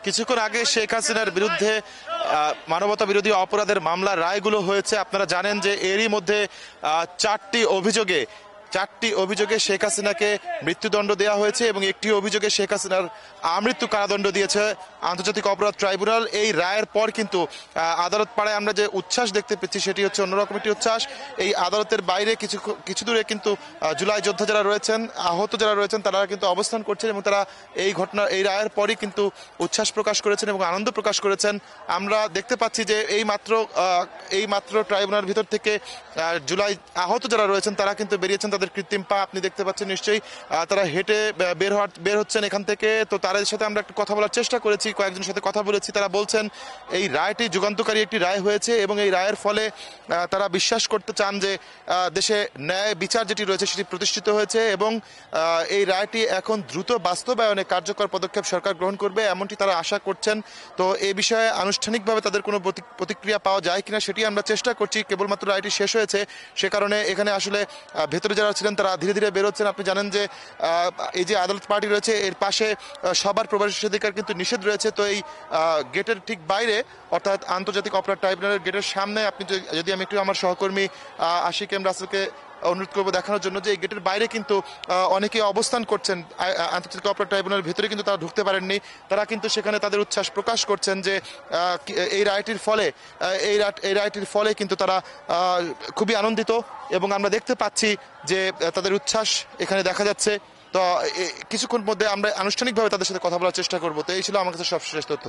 কিছুক্ষণ আগে শেখ হাসিনার বিরুদ্ধে মানবতা বিরোধী অপরাধের মামলার রায়গুলো হয়েছে। আপনারা জানেন যে এরই মধ্যে চারটি অভিযোগে শেখ হাসিনাকে মৃত্যুদণ্ড দেওয়া হয়েছে এবং একটি অভিযোগে শেখ হাসিনার আমৃত্যু কারাদণ্ড দিয়েছে আন্তর্জাতিক অপরাধ ট্রাইব্যুনাল। এই রায়ের পর কিন্তু আদালত পাড়ায় আমরা যে উচ্ছ্বাস দেখতে পেয়েছি সেটি হচ্ছে অন্যরকম একটি উচ্ছ্বাস। এই আদালতের বাইরে কিছু দূরে কিন্তু জুলাই যোদ্ধা যারা রয়েছেন, আহত যারা রয়েছেন, তারা কিন্তু অবস্থান করছেন এবং তারা এই রায়ের পরই কিন্তু উচ্ছ্বাস প্রকাশ করেছেন এবং আনন্দ প্রকাশ করেছেন। আমরা দেখতে পাচ্ছি যে এই মাত্র ট্রাইব্যুনাল ভিতর থেকে জুলাই আহত যারা রয়েছেন তারা কিন্তু বেরিয়েছেন তাদের কৃত্রিম পা আপনি দেখতে পাচ্ছেন নিশ্চয়ই। তারা হেঁটে বের হচ্ছেন এখান থেকে। তো তাদের সাথে আমরা একটু কথা বলার চেষ্টা করেছি, কয়েকজনের সাথে কথা বলেছি। তারা বলছেন এই রায়টি যুগান্তকারী একটি রায় হয়েছে এবং এই রায়ের ফলে তারা বিশ্বাস করতে চান যে দেশে ন্যায় বিচার যেটি রয়েছে সেটি প্রতিষ্ঠিত হয়েছে এবং এই রায়টি এখন দ্রুত বাস্তবায়নে কার্যকর পদক্ষেপ সরকার গ্রহণ করবে এমনটি তারা আশা করছেন। তো এই বিষয়ে আনুষ্ঠানিকভাবে তাদের কোনো প্রতিক্রিয়া পাওয়া যায় কিনা সেটি আমরা চেষ্টা করছি। কেবলমাত্র রায়টি শেষ হয়েছে, সে কারণে এখানে আসলে ভেতরে যারা ছিলেন তারা ধীরে ধীরে বেরোচ্ছেন। আপনি জানেন যে এই যে আদালত পার্টি রয়েছে এর পাশে সবার প্রবেশাধিকার কিন্তু নিষেধ রয়েছে। তো এই গেটের ঠিক বাইরে অর্থাৎ আন্তর্জাতিক অপরাধ ট্রাইব্যুনালের গেটের সামনে যদি আমি একটু আমার সহকর্মী আশিক এম রাসেলকে অনুরোধ করবো দেখানোর জন্য যে এই গেটের বাইরে কিন্তু অনেকে অবস্থান করছেন। আন্তর্জাতিক অপরাধ ট্রাইব্যুনালের ভেতরে কিন্তু তারা ঢুকতে পারেননি। তারা কিন্তু সেখানে তাদের উচ্ছ্বাস প্রকাশ করছেন যে এই রায়টির ফলে কিন্তু তারা খুবই আনন্দিত এবং আমরা দেখতে পাচ্ছি যে তাদের উচ্ছ্বাস এখানে দেখা যাচ্ছে। তো কিছুক্ষণ মধ্যে আমরা আনুষ্ঠানিকভাবে তাদের সাথে কথা বলার চেষ্টা করবো। তো এই ছিল আমার কাছে সবশেষ তথ্য।